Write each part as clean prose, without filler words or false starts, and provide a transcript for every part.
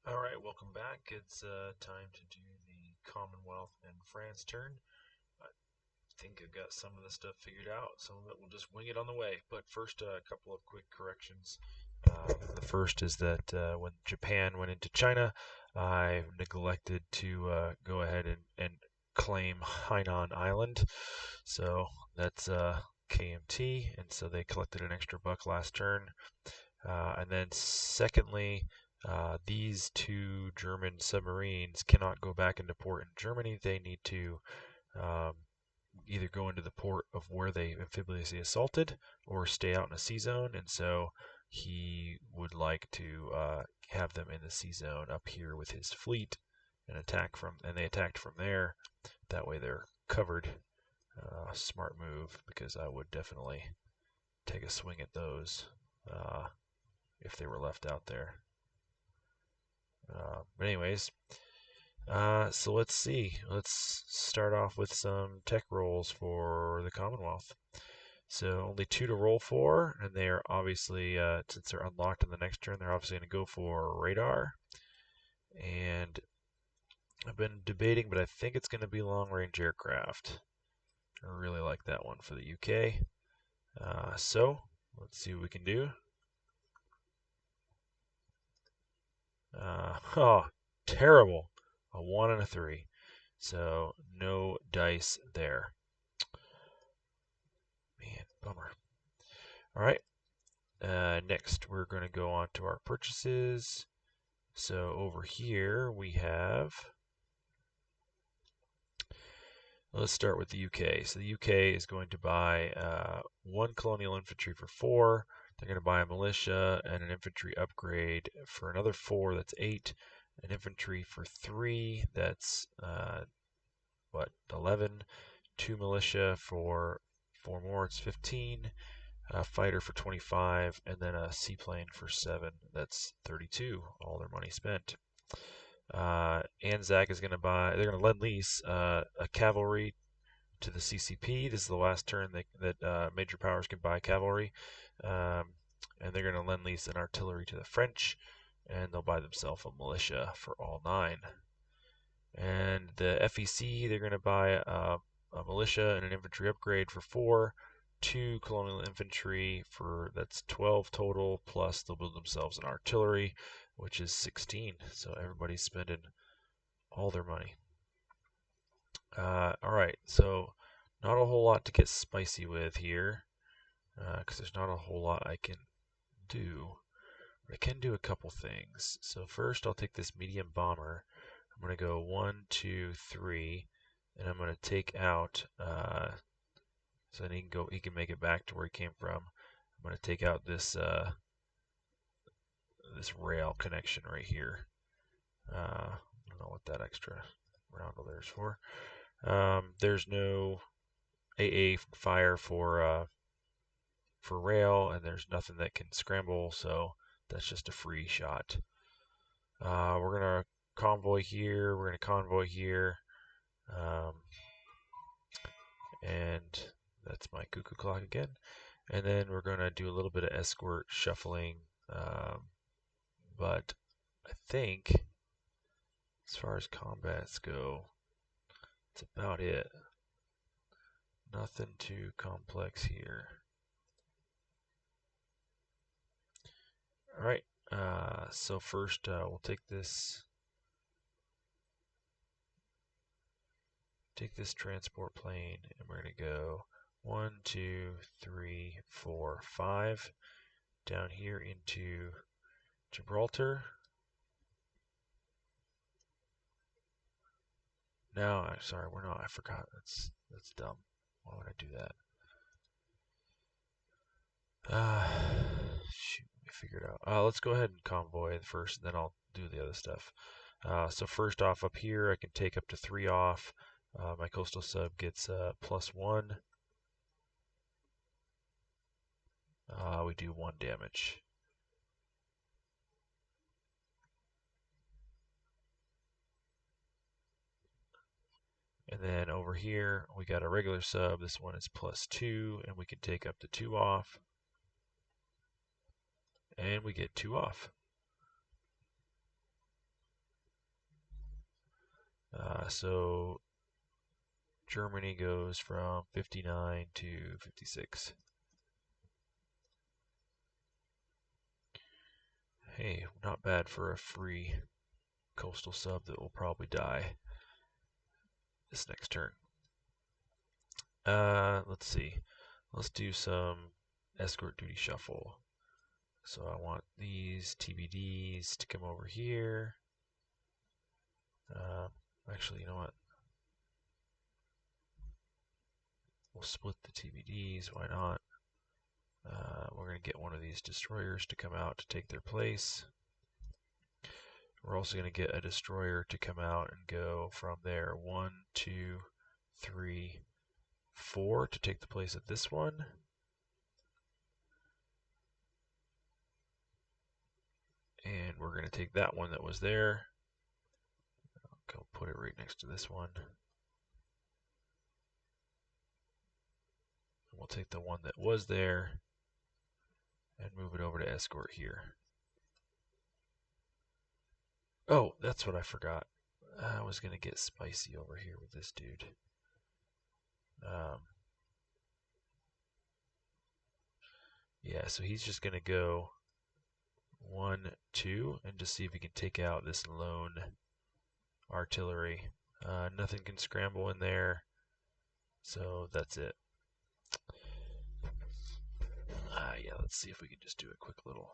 Alright, welcome back. It's time to do the Commonwealth and France turn. I think I've got some of the stuff figured out. Some of it we'll just wing it on the way. But first, a couple of quick corrections. The first is that when Japan went into China, I neglected to go ahead and claim Hainan Island. So that's KMT, and so they collected an extra buck last turn. And then secondly, these two German submarines cannot go back into port in Germany. They need to um, either go into the port of where they amphibiously assaulted or stay out in a sea zone. And so he would like to have them in the sea zone up here with his fleet and they attacked from there. That way they're covered. Smart move, because I would definitely take a swing at those if they were left out there. But anyways, so let's see. Let's start off with some tech rolls for the Commonwealth. So only 2 to roll for, and they are obviously, since they're unlocked in the next turn, they're obviously going to go for radar. And I've been debating, but I think it's going to be long-range aircraft. I really like that one for the UK. So let's see what we can do. Oh, terrible. A 1 and a 3. So no dice there. Man, bummer. All right. Next, we're going to go on to our purchases. So over here we have. Let's start with the UK. So the UK is going to buy 1 colonial infantry for 4. They're going to buy a militia and an infantry upgrade for another 4. That's 8. An infantry for 3. That's 11. 2 militia for 4 more. It's 15. A fighter for 25, and then a seaplane for 7. That's 32. All their money spent. Anzac is going to buy. They're going to lend lease a cavalry to the CCP. This is the last turn that major powers can buy cavalry, and they're going to lend lease an artillery to the French, and they'll buy themselves a militia for all 9. And the FEC, they're going to buy a militia and an infantry upgrade for 4. 2 colonial infantry that's 12 total, plus they'll build themselves an artillery, which is 16. So everybody's spending all their money. Alright, so not a whole lot to get spicy with here, because there's not a whole lot I can do. But I can do a couple things. So first I'll take this medium bomber. I'm going to go 1, 2, 3, and I'm going to take out so then he can make it back to where he came from. I'm going to take out this this rail connection right here. I don't know what that extra roundel there is for. There's no AA fire for rail, and there's nothing that can scramble, so that's just a free shot. We're going to convoy here. We're going to convoy here. And that's my cuckoo clock again. And then we're going to do a little bit of escort shuffling. But I think, as far as combats go, that's about it. Nothing too complex here. Alright, so first we'll take this transport plane, and we're going to go 1, 2, 3, 4, 5 down here into Gibraltar. No, I'm sorry, we're not. I forgot. That's dumb. Why would I do that? Shoot, let me figure it out. Let's go ahead and convoy first, and then I'll do the other stuff. So first off, up here, I can take up to 3 off. My coastal sub gets +1. We do 1 damage. And then over here, we got a regular sub. This one is +2, and we can take up to 2 off. And we get 2 off. So Germany goes from 59 to 56. Hey, not bad for a free coastal sub that will probably die this next turn. Let's see. Let's do some escort duty shuffle. So I want these TBDs to come over here. Actually, you know what? We'll split the TBDs. Why not? We're going to get one of these destroyers to come out to take their place. We're also going to get a destroyer to come out and go from there 1, 2, 3, 4 to take the place of this one. And we're going to take that one that was there. I'll go put it right next to this one. We'll take the one that was there and move it over to escort here. Oh, that's what I forgot. I was going to get spicy over here with this dude. Yeah, so he's just going to go 1, 2, and just see if he can take out this lone artillery. Nothing can scramble in there, so that's it. Yeah, let's see if we can just do a quick little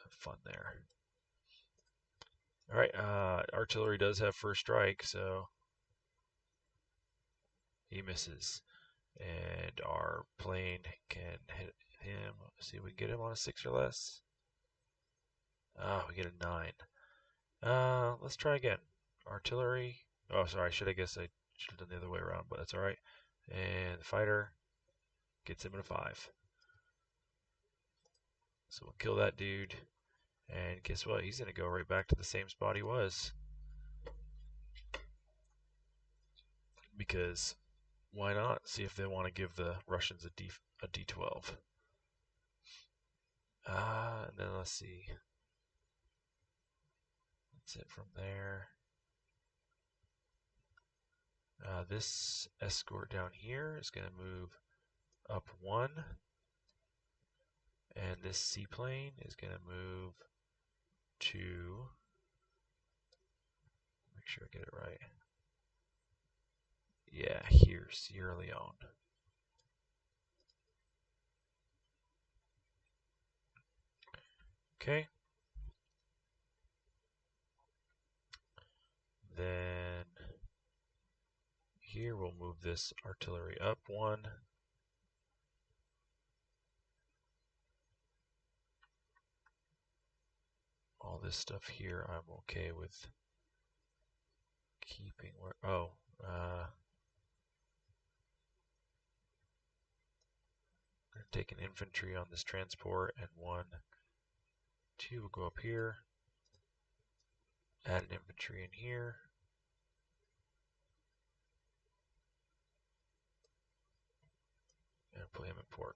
fun there. All right, artillery does have first strike, so he misses. And our plane can hit him. Let's see if we can get him on a 6 or less. We get a 9. Let's try again. Artillery. Oh, sorry. I should have done the other way around, but that's all right. And the fighter gets him in a 5. So we'll kill that dude. And guess what? He's going to go right back to the same spot he was. Because why not? See if they want to give the Russians a D12. And then let's see. That's it from there. This escort down here is going to move up 1. And this seaplane is going to move to, make sure I get it right. Yeah, here, Sierra Leone. Okay. Then here we'll move this artillery up 1. All this stuff here I'm okay with keeping where, I'm going to take an infantry on this transport, and 1, 2 will go up here. Add an infantry in here. And play him in port.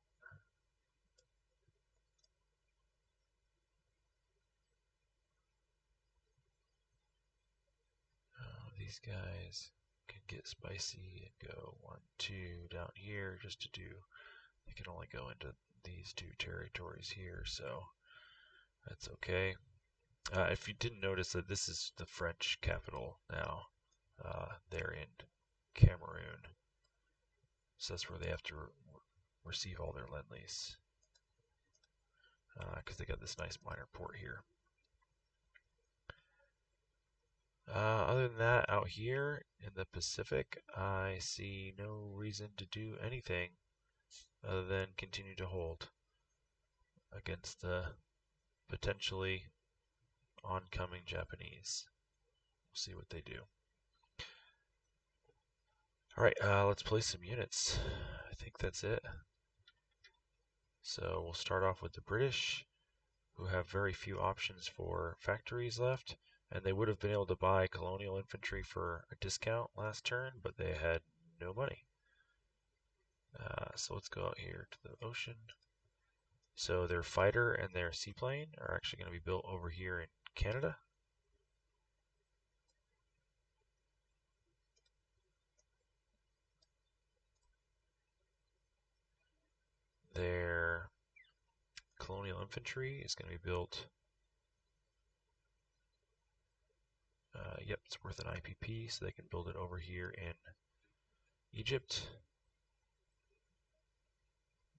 These guys can get spicy and go 1, 2 down here just to do. They can only go into these 2 territories here, so that's okay. If you didn't notice that this is the French capital now, they're in Cameroon, so that's where they have to receive all their lend-lease, because they got this nice minor port here. Other than that, out here in the Pacific, I see no reason to do anything other than continue to hold against the potentially oncoming Japanese. We'll see what they do. Alright, let's place some units. I think that's it. So we'll start off with the British, who have very few options for factories left, and they would have been able to buy colonial infantry for a discount last turn, but they had no money. So let's go out here to the ocean. So their fighter and their seaplane are actually going to be built over here in Canada. Their colonial infantry is going to be built. Yep, it's worth an IPP, so they can build it over here in Egypt.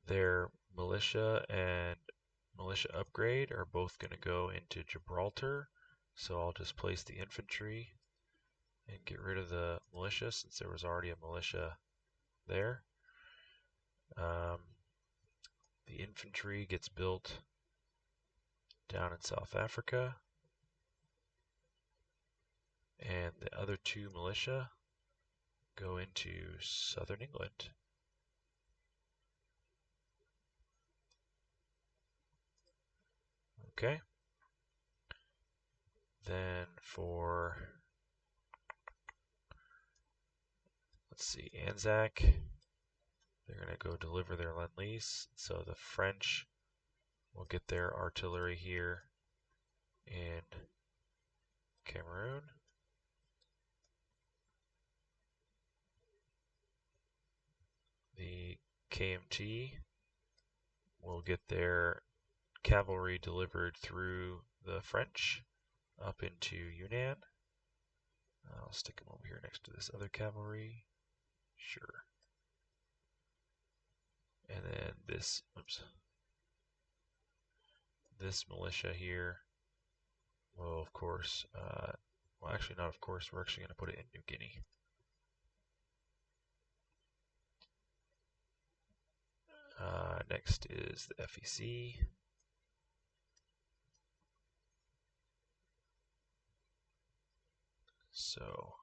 Their militia and militia upgrade are both going to go into Gibraltar, so I'll just place the infantry and get rid of the militia since there was already a militia there. The infantry gets built down in South Africa, and the other two militia go into southern England. Okay. Then for, let's see, Anzac, they're going to go deliver their Lend-Lease. So the French will get their artillery here in Cameroon. The KMT will get their cavalry delivered through the French up into Yunnan. I'll stick them over here next to this other cavalry. Sure. And then this, this militia here will, of course, well, actually not of course, we're actually going to put it in New Guinea. Next is the FEC. So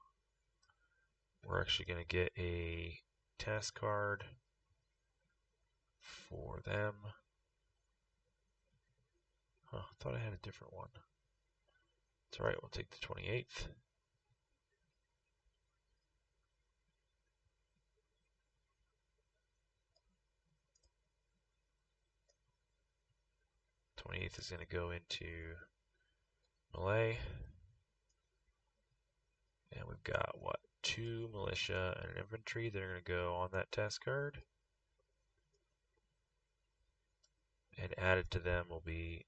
we're actually going to get a task card for them. Huh, I thought I had a different one. It's alright, we'll take the 28th. Is going to go into Malay. And we've got, what, 2 militia and an infantry that are going to go on that task card. And added to them will be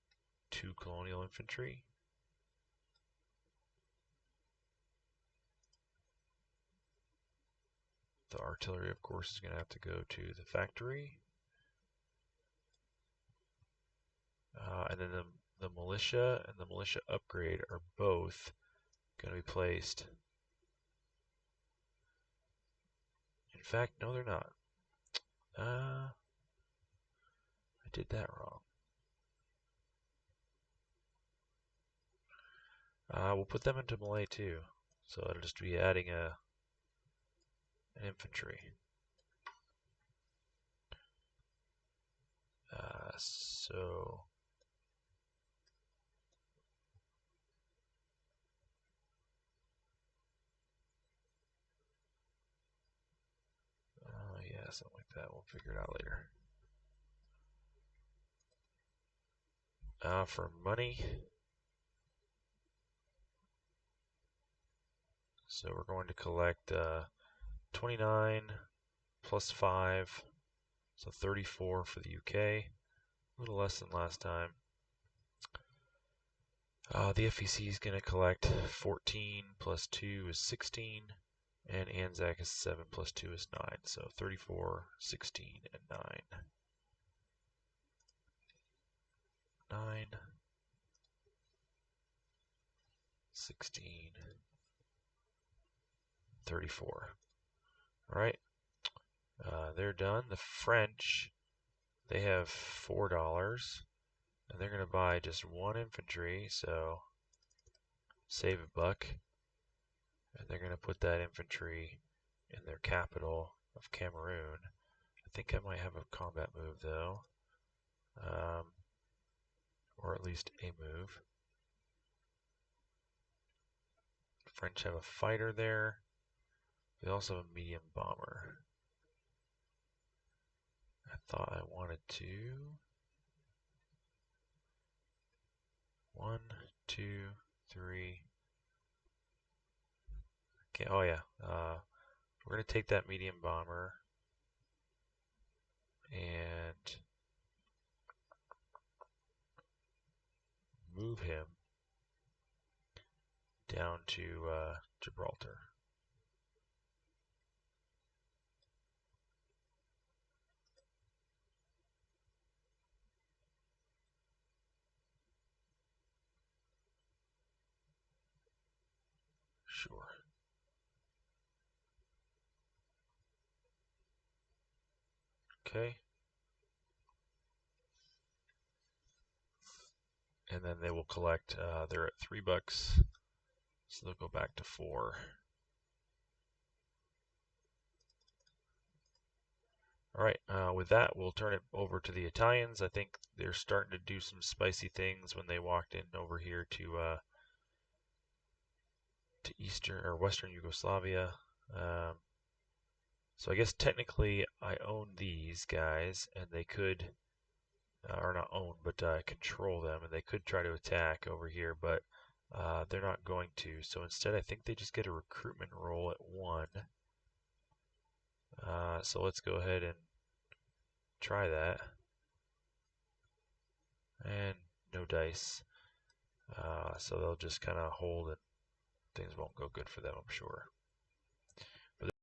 2 colonial infantry. The artillery, of course, is going to have to go to the factory. And then the militia and the militia upgrade are both going to be placed. In fact, no, they're not. I did that wrong. We'll put them into Malay too. So it'll just be adding an infantry. So yeah, something like that. We'll figure it out later. For money, so we're going to collect 29 plus 5, so 34 for the UK. A little less than last time. The FEC is going to collect 14 plus 2 is 16, and Anzac is 7 plus 2 is 9, so 34, 16, and 9. 9, 16, 34. Alright, they're done. The French, they have $4, and they're going to buy just 1 infantry, so save a buck. And they're going to put that infantry in their capital of Cameroon. I think I might have a combat move though, or at least a move. The French have a fighter there. They also have a medium bomber. I thought I wanted to 1, 2, 3. Okay, oh yeah. We're going to take that medium bomber and move him down to Gibraltar. Sure. Okay. And then they will collect, they're at $3, so they'll go back to 4. All right, with that, we'll turn it over to the Italians. I think they're starting to do some spicy things when they walked in over here to Eastern or Western Yugoslavia. So I guess technically I own these guys, and they could, or not own, but control them, and they could try to attack over here, but they're not going to. So instead, I think they just get a recruitment roll at 1. So let's go ahead and try that. And no dice. So they'll just kind of hold, and things won't go good for them, I'm sure.